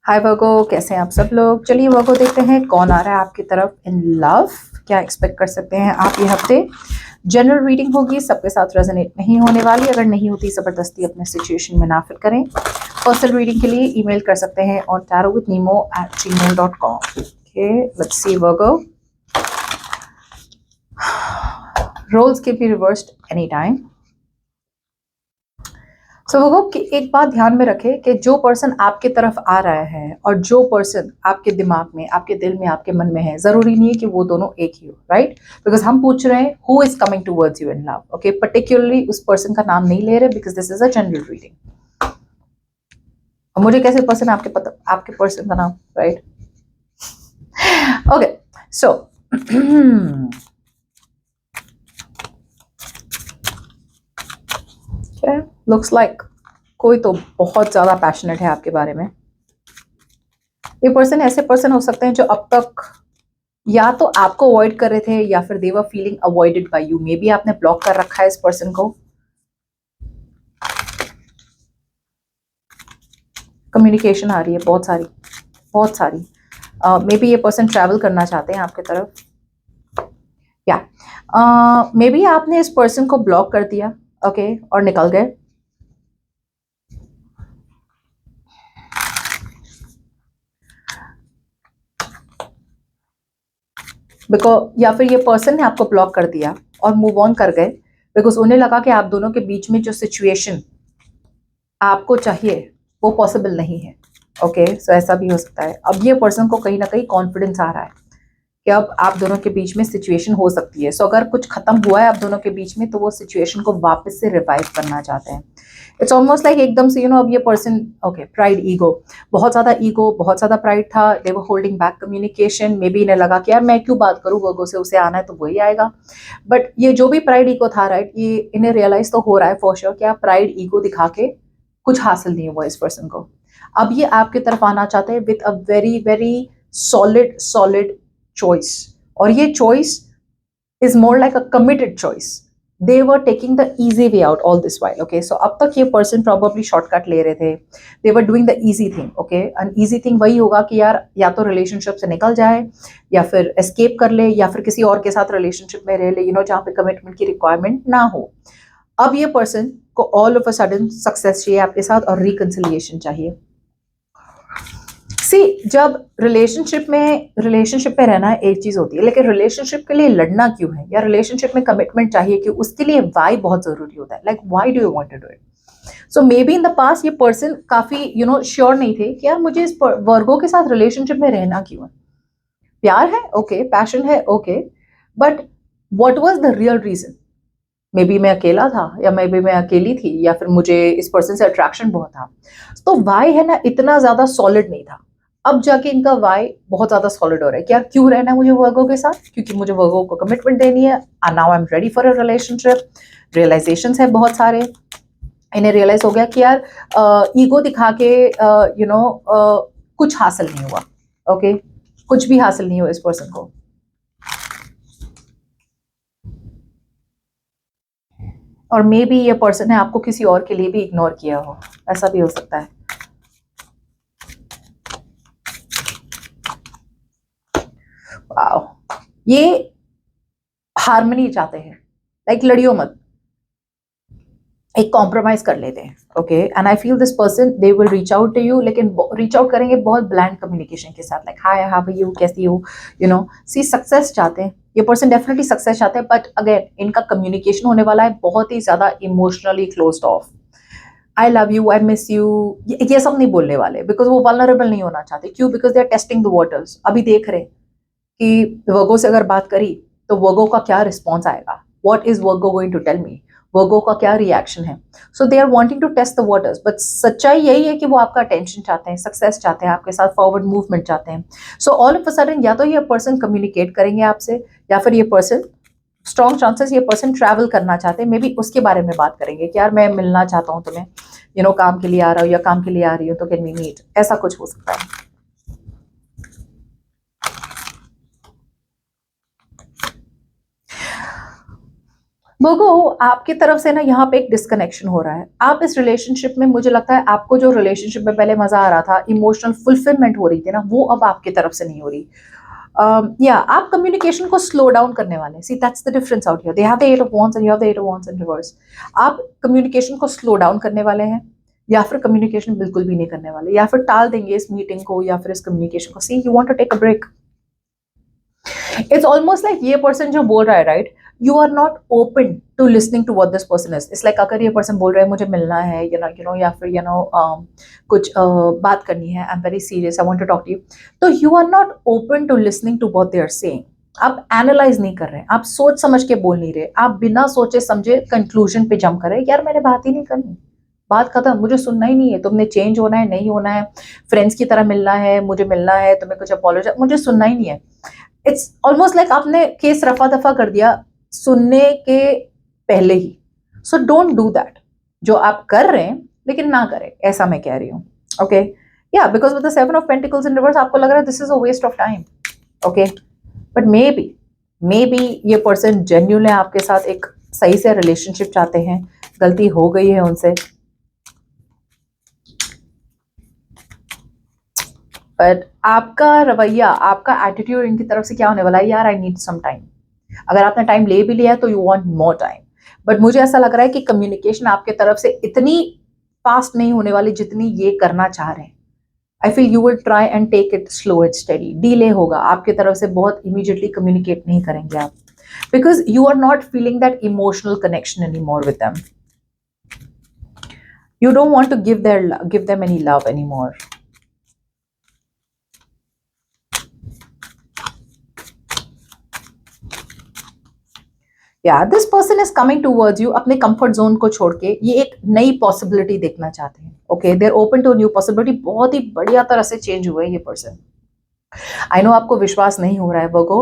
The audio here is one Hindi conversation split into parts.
हाय वर्गो, कैसे हैं आप सब लोग। चलिए वर्गो देखते हैं कौन आ रहा है आपकी तरफ इन लव। क्या एक्सपेक्ट कर सकते हैं आप ये हफ्ते। जनरल रीडिंग होगी, सबके साथ रेजोनेट नहीं होने वाली। अगर नहीं होती ज़बरदस्ती अपने सिचुएशन में ना फिट करें। पर्सनल रीडिंग के लिए ईमेल कर सकते हैं on tarotwithnemo@gmail.com। Okay, let's see Virgo. Roles can be reversed any time. So वो एक बात ध्यान में रखें कि जो पर्सन आपके तरफ आ रहा है और जो पर्सन आपके दिमाग में, आपके दिल में, आपके मन में है, जरूरी नहीं है कि वो दोनों एक ही हो, राइट। बिकॉज हम पूछ रहे हैं who is coming towards you in love. Okay, particularly उस पर्सन का नाम नहीं ले रहे because this is a general reading. और मुझे कैसे पर्सन आपके पर्सन का नाम, राइट। ओके, सो लुक्स लाइक कोई तो बहुत ज्यादा पैशनेट है आपके बारे में। ये पर्सन ऐसे पर्सन हो सकते हैं जो अब तक या तो आपको अवॉइड कर रहे थे या फिर they were feeling avoided by you. Maybe आपने ब्लॉक कर रखा है इस पर्सन को। कम्युनिकेशन आ रही है बहुत सारी, बहुत सारी। मे बी ये पर्सन ट्रैवल करना चाहते हैं आपकी तरफ, या मे बी आपने इस पर्सन को ब्लॉक कर दिया, ओके, और निकल गए। बिकॉज या फिर ये पर्सन ने आपको ब्लॉक कर दिया और मूव ऑन कर गए बिकॉज उन्हें लगा कि आप दोनों के बीच में जो सिचुएशन आपको चाहिए वो पॉसिबल नहीं है। ओके, सो ऐसा भी हो सकता है। अब ये पर्सन को कहीं ना कहीं कॉन्फिडेंस आ रहा है कि अब आप दोनों के बीच में सिचुएशन हो सकती है। सो अगर कुछ खत्म हुआ है आप दोनों के बीच में तो वो सिचुएशन को वापस से रिवाइव करना चाहते हैं। इट्स ऑलमोस्ट लाइक एकदम से अब ये पर्सन, ओके, प्राइड, ईगो, बहुत ज्यादा ईगो, बहुत ज्यादा प्राइड था। They were holding back communication. Maybe इन्हें लगा कि यार मैं क्यों बात करूं वर्गो से, उसे आना है तो वही आएगा। बट ये जो भी प्राइड ईगो था, राइट, ये इन्हें रियलाइज तो हो रहा है फॉर श्योर कि आप प्राइड ईगो दिखा के कुछ हासिल नहीं हुआ इस पर्सन को। अब ये आपकी तरफ आना चाहते हैं with a very very solid solid choice. और ये choice is more like a committed choice. They were taking the easy way out all this while. Okay, so अब तक ये पर्सन प्रॉबली शॉर्टकट ले रहे थे। They were doing the easy thing. Okay, and easy thing वही होगा कि यार या तो रिलेशनशिप से निकल जाए या फिर एस्केप कर ले या फिर किसी और के साथ रिलेशनशिप में रह ले, जहाँ पे कमिटमेंट की रिक्वायरमेंट ना हो। अब ये पर्सन को all of a sudden success चाहिए आपके साथ और रिकंसिलिएशन चाहिए। सी, जब रिलेशनशिप में रहना एक चीज होती है, लेकिन रिलेशनशिप के लिए लड़ना क्यों है, या रिलेशनशिप में कमिटमेंट चाहिए क्यों, उसके लिए वाई बहुत जरूरी होता है। Like why do you want to do it. So maybe in the past ये पर्सन काफी श्योर नहीं थे कि यार मुझे इस वर्गो के साथ रिलेशनशिप में रहना क्यों है। प्यार है, ओके, पैशन है, okay, but what was the real reason. Maybe मैं अकेला था, या मे बी मैं अकेली थी, या फिर मुझे इस पर्सन से अट्रैक्शन बहुत था। तो वाई है ना इतना ज्यादा सॉलिड नहीं था। अब जाके इनका वाई बहुत ज्यादा सॉलिड हो रहा है कि यार क्यों रहना है मुझे वर्गो के साथ, क्योंकि मुझे वर्गो को कमिटमेंट देनी है। Now I am ready for a relationship. Realisations है बहुत सारे। इन्हें रियलाइज हो गया कि यार ईगो दिखा के कुछ हासिल नहीं हुआ। ओके, कुछ भी हासिल नहीं हुआ इस पर्सन को। और मे बी ये पर्सन ने आपको किसी और के लिए भी इग्नोर किया हो, ऐसा भी हो सकता है। वाओ, ये हार्मनी चाहते हैं। लाइक लड़ियो मत, एक कॉम्प्रोमाइज कर लेते हैं। Okay, and I feel this person they will reach out to you, लेकिन रीच आउट करेंगे बहुत ब्लैंड कम्युनिकेशन के साथ। Like hi, how are you, कैसी हो, सी, सक्सेस चाहते हैं ये पर्सन, डेफिनेटली सक्सेस चाहते हैं। बट अगेन इनका कम्युनिकेशन होने वाला है बहुत ही ज्यादा emotionally closed of. I love you, I miss you, ये सब नहीं बोलने वाले बिकॉज वो वल्नरेबल नहीं होना चाहते। क्यों? Because they are testing the waters. अभी देख रहे हैं कि वर्गो से अगर बात करी तो वर्गो का क्या रिस्पॉन्स आएगा। What is Virgo going to tell me, Virgo का क्या रिएक्शन है। So they are wanting to test the waters. But सच्चाई यही है कि वो आपका अटेंशन चाहते हैं, सक्सेस चाहते हैं, आपके साथ फॉरवर्ड मूवमेंट चाहते हैं। So all of a sudden या तो ये पर्सन कम्युनिकेट करेंगे आपसे, या फिर ये पर्सन, स्ट्रॉन्ग चांसेस ये पर्सन ट्रैवल करना चाहते हैं। मे बी उसके बारे में बात करेंगे कि यार मैं मिलना चाहता हूँ तुम्हें, काम के लिए आ रहा हूँ या काम के लिए आ रही हूँ, तो कैन वी मीट, ऐसा कुछ हो सकता है। बगो आपकी तरफ से ना यहाँ पे एक डिस्कनेक्शन हो रहा है। आप इस रिलेशनशिप में, मुझे लगता है आपको जो रिलेशनशिप में पहले मजा आ रहा था, इमोशनल फुलफिलमेंट हो रही थी ना, वो अब आपकी तरफ से नहीं हो रही। या आप कम्युनिकेशन को स्लो डाउन करने वाले, see that's the difference out here. They have the 8 of wands and you have the 8 of wands in reverse. आप कम्युनिकेशन को स्लो डाउन करने वाले हैं, या फिर कम्युनिकेशन बिल्कुल भी नहीं करने वाले, या फिर टाल देंगे इस मीटिंग को या फिर इस कम्युनिकेशन को। See you want to take a break. It's almost like ये पर्सन जो बोल रहा है, right, you are not open to listening to what this person is. It's like अगर ये पर्सन बोल रहा है मुझे मिलना है, यू नो या फिर कुछ बात करनी है, I am very serious, I want to talk to you, तो you are not open to listening to what they are saying. आप एनालाइज नहीं कर रहे हैं, आप सोच समझ के बोल नहीं रहे, आप बिना सोचे समझे कंक्लूजन पे जंप कर रहे हैं। यार मैंने बात ही नहीं करनी, बात खत्म, मुझे सुनना ही नहीं है, तुमने चेंज होना है नहीं होना है, फ्रेंड्स की तरह मिलना है, मुझे मिलना है, तुम्हें कुछ अपोलोजाइज, मुझे सुनना ही नहीं है। इट्स ऑलमोस्ट लाइक आपने केस रफा दफा कर दिया सुनने के पहले ही। So don't do that. जो आप कर रहे हैं लेकिन ना करें, ऐसा मैं कह रही हूँ। ओके, या because with the 7 of pentacles in reverse आपको लग रहा है this is a waste of time. Okay, but maybe ये पर्सन जेन्युइनली आपके साथ एक सही से रिलेशनशिप चाहते हैं, गलती हो गई है उनसे, बट आपका रवैया, आपका एटीट्यूड इनकी तरफ से क्या होने वाला है, यार आई नीड सम टाइम। अगर आपने टाइम ले भी लिया है तो you want more time. But मुझे ऐसा लग रहा है कि कम्युनिकेशन आपके तरफ से इतनी फास्ट नहीं होने वाली जितनी ये करना चाह रहे हैं। I feel you will try and take it slow and steady. Delay होगा आपकी तरफ से, बहुत इमीडिएटली कम्युनिकेट नहीं करेंगे आप, because you are not feeling that emotional connection any more with them. You don't want to give them any love any more. या this person is coming towards you अपने कंफर्ट जोन को छोड़ के, ये एक नई पॉसिबिलिटी देखना चाहते हैं। Okay, they are open to new possibility. बहुत ही बढ़िया तरह से चेंज हुए ये पर्सन। आई नो आपको विश्वास नहीं हो रहा है वर्गो,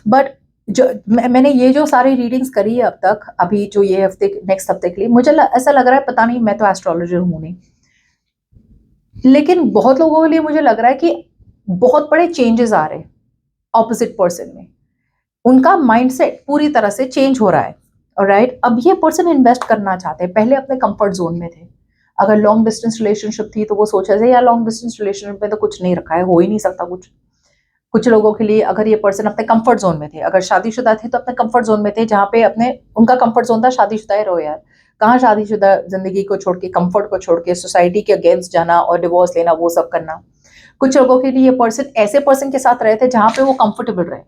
बट जो मैंने ये जो सारी रीडिंग्स करी है अब तक, अभी जो ये हफ्ते नेक्स्ट हफ्ते के लिए, मुझे ऐसा लग रहा है, पता नहीं, मैं तो एस्ट्रोलॉजर हूं नहीं, लेकिन बहुत लोगों के लिए मुझे लग रहा है कि बहुत बड़े चेंजेस आ रहे हैं ऑपोजिट पर्सन में। उनका माइंडसेट पूरी तरह से चेंज हो रहा है। ऑलराइट, अब ये पर्सन इन्वेस्ट करना चाहते हैं। पहले अपने कंफर्ट जोन में थे। अगर लॉन्ग डिस्टेंस रिलेशनशिप थी तो वो सोचा था यार लॉन्ग डिस्टेंस रिलेशनशिप में तो कुछ नहीं रखा है, हो ही नहीं सकता कुछ। कुछ लोगों के लिए अगर ये पर्सन अपने कंफर्ट जोन में थे, अगर शादीशुदा थे तो अपने कंफर्ट जोन में थे, जहाँ पे अपने उनका कंफर्ट जोन था शादीशुदा ही रहो यार। कहाँ शादीशुदा जिंदगी को छोड़ के, कंफर्ट को छोड़ के सोसाइटी के अगेंस्ट जाना और डिवोर्स लेना, वो सब करना। कुछ लोगों के लिए ये पर्सन ऐसे पर्सन के साथ रहे थे जहाँ पे वो कंफर्टेबल रहे,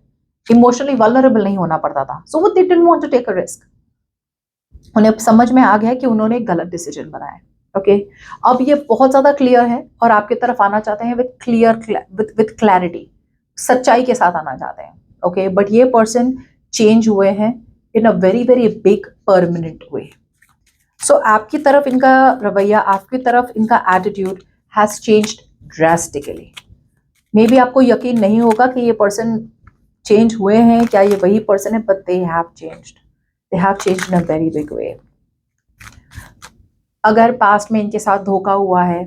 इमोशनली वल्नरेबल नहीं होना पड़ता था। सो वो they didn't want to take a risk. उन्हें समझ में आ गया कि उन्होंने एक गलत डिसीजन बनाया है। ओके, अब ये बहुत ज्यादा क्लियर है और आपकी तरफ आना चाहते हैं विद क्लैरिटी, सच्चाई के साथ आना चाहते हैं। ओके, बट ये पर्सन चेंज हुए हैं in a very very big permanent way. So आपकी तरफ इनका रवैया, आपकी तरफ इनका attitude has changed drastically. Maybe आपको यकीन नहीं होगा कि ये पर्सन चेंज हुए हैं, क्या ये वही पर्सन है, but they have changed in a very big way. अगर पास्ट में इनके साथ धोखा हुआ है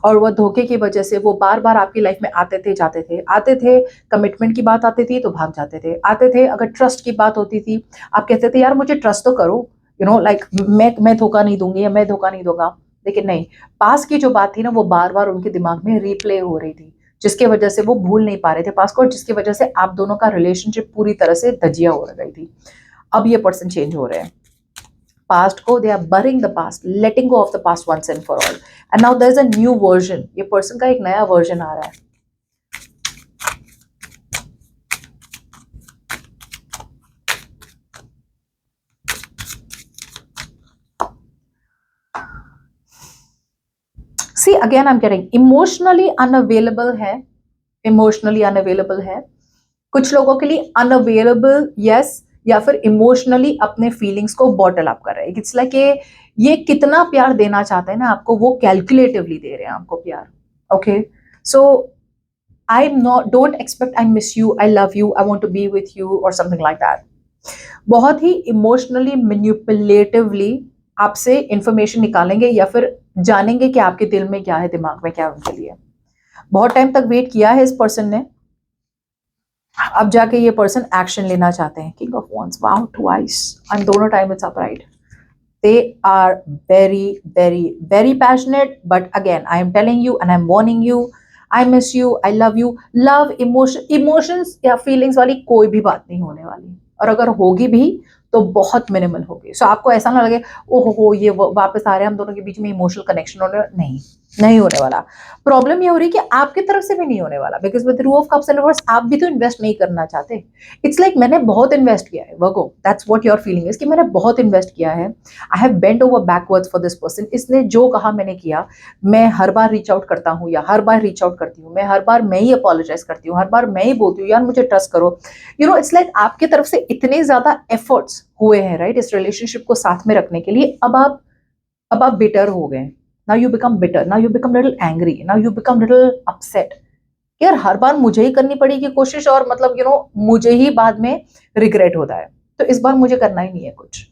और वह धोखे की वजह से वो बार बार आपकी लाइफ में आते थे जाते थे, आते थे, कमिटमेंट की बात आती थी तो भाग जाते थे, आते थे, अगर ट्रस्ट की बात होती थी आप कहते थे यार मुझे ट्रस्ट तो करो, यू नो लाइक मैं धोखा नहीं दूंगी या मैं धोखा नहीं दूंगा, लेकिन नहीं, पास की जो बात थी ना वो बार बार उनके दिमाग में रिप्ले हो रही थी, जिसके वजह से वो भूल नहीं पा रहे थे पास को, और जिसकी वजह से आप दोनों का रिलेशनशिप पूरी तरह से धजिया हो गई थी। अब ये पर्सन चेंज हो रहे हैं। पास्ट को they are burying the past, letting go of the past once and for all, and now there is a new version. ये पर्सन का एक नया वर्जन आ रहा है। See again I am getting emotionally unavailable है, इमोशनली अनअवेलेबल है। कुछ लोगों के लिए अनअवेलेबल यस, या फिर इमोशनली अपने फीलिंग्स को बॉटल अप कर रहे हैं। इट्स लाइक ये कितना प्यार देना चाहते हैं ना आपको, वो कैलकुलेटिवली दे रहे हैं आपको प्यार। Okay, so I am not, don't expect I miss you, I love you, I want to be with you और समथिंग लाइक दैट। बहुत ही इमोशनली मैनिपुलेटिवली आपसे इंफॉर्मेशन निकालेंगे या फिर जानेंगे कि आपके दिल में क्या है, दिमाग में क्या है उनके लिए। बहुत टाइम तक वेट किया है इस पर्सन ने, अब जाके ये पर्सन एक्शन लेना चाहते हैं, king of wands, wow twice, and दोनों time it's upright. They are very, very, very passionate. But again, I am telling you and I'm warning you. I miss you. I love you. Love, emotions या feelings वाली कोई भी बात नहीं होने वाली. और अगर होगी भी तो बहुत मिनिमल होगी. सो आपको ऐसा ना लगे ओहो हो ये वापस आ रहे हैं हम दोनों के बीच में इमोशनल कनेक्शन होने, नहीं होने वाला. प्रॉब्लम ये हो रही है कि आपकी तरफ से भी नहीं होने वाला, because with two of cups and reverse आप भी तो इन्वेस्ट नहीं करना चाहते. इट्स लाइक मैंने बहुत इन्वेस्ट किया है Virgo, that's what your feeling is कि मैंने बहुत इन्वेस्ट किया है. I have bent over backwards for this person. इसने जो कहा मैंने किया. मैं हर बार रीच आउट करता हूँ या हर बार रीच आउट करती हूँ, मैं हर बार मैं ही अपोलोजाइज करती हूँ, हर बार मैं ही बोलती हूँ यार मुझे ट्रस्ट करो. इट्स लाइक आपकी तरफ से इतने ज्यादा एफर्ट्स हुए हैं राइट इस रिलेशनशिप को साथ में रखने के लिए. अब आप बिटर हो गए. Now you become bitter, now you become little angry, now you become little upset. यार हर बार मुझे ही करनी पड़ेगी कोशिश और मतलब मुझे ही बाद में रिग्रेट होता है. तो इस बार मुझे करना ही नहीं है कुछ.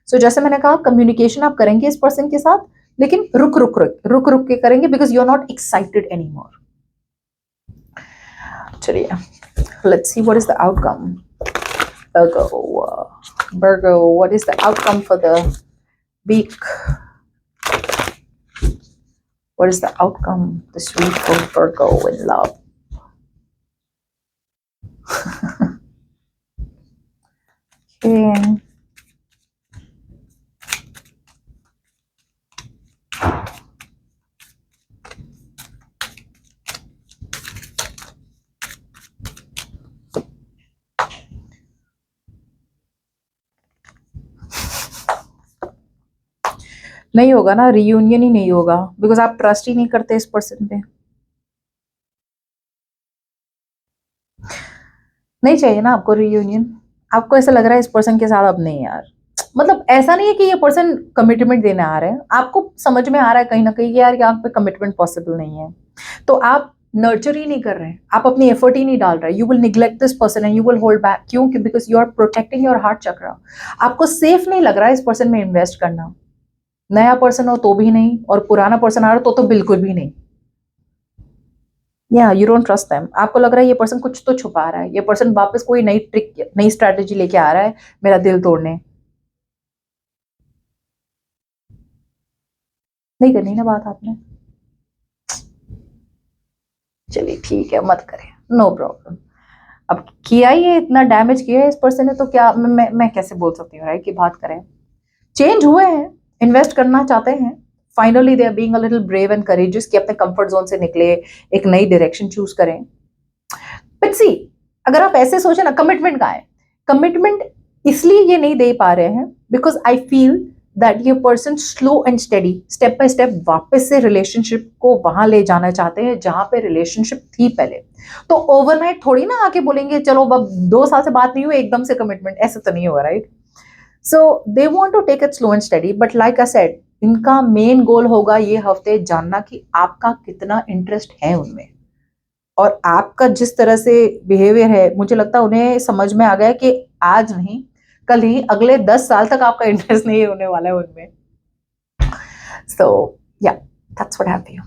सो जैसे मैंने कहा कम्युनिकेशन आप करेंगे इस पर्सन के साथ, लेकिन रुक के करेंगे because you are not excited any more. चलिए let's see what is the outcome. Virgo, what is the outcome for the week? What is the outcome this week for Virgo in love? Okay. नहीं होगा ना, रियूनियन ही नहीं होगा बिकॉज आप ट्रस्ट ही नहीं करते इस पर्सन पे. नहीं चाहिए ना आपको रियूनियन. आपको ऐसा लग रहा है इस पर्सन के साथ अब नहीं यार. मतलब ऐसा नहीं है कि ये पर्सन कमिटमेंट देने आ रहे हैं, आपको समझ में आ रहा है कहीं ना कहीं कि यार यहाँ पे कमिटमेंट पॉसिबल नहीं है. तो आप नर्चर ही नहीं कर रहे हैं, आप अपनी एफर्ट ही नहीं डाल रहे. You will neglect this person and you will hold back. क्यों? Because you are protecting your heart chakra. आपको सेफ नहीं लग रहा है इस पर्सन में इन्वेस्ट करना. नया पर्सन हो तो भी नहीं, और पुराना पर्सन आ रहा तो बिल्कुल भी नहीं. या यू डोंट ट्रस्ट देम. आपको लग रहा है ये पर्सन कुछ तो छुपा रहा है, ये पर्सन वापस कोई नई ट्रिक नई स्ट्रैटेजी लेके आ रहा है मेरा दिल तोड़ने. नहीं करनी ना बात आपने. चलिए ठीक है मत करें, नो प्रॉब्लम. अब किया ही है, इतना डैमेज किया है इस पर्सन ने, तो क्या मैं कैसे बोल सकती हूँ राइट कि बात करें. चेंज हुए हैं, इन्वेस्ट करना चाहते हैं. Finally they are being a little brave and courageous कि अपने कंफर्ट जोन से निकले, एक नई डायरेक्शन चूज करें. बट सी अगर आप ऐसे सोचे ना कमिटमेंट का है, कमिटमेंट इसलिए ये नहीं दे पा रहे हैं बिकॉज आई फील दैट ये person slow and steady step by step वापस से रिलेशनशिप को वहां ले जाना चाहते हैं जहां पे रिलेशनशिप थी पहले. तो ओवरनाइट थोड़ी ना आके बोलेंगे चलो अब 2 साल से बात नहीं हुई एकदम से कमिटमेंट, ऐसा तो नहीं होगा right. So they want to take it slow and study. But like I said इनका मेन गोल होगा ये हफ्ते जानना कि आपका कितना इंटरेस्ट है उनमें. और आपका जिस तरह से बिहेवियर है मुझे लगता है उन्हें समझ में आ गया कि आज नहीं कल ही अगले 10 साल तक आपका इंटरेस्ट नहीं होने वाला है उनमें. सो या दैट्स व्हाट हैपेंड.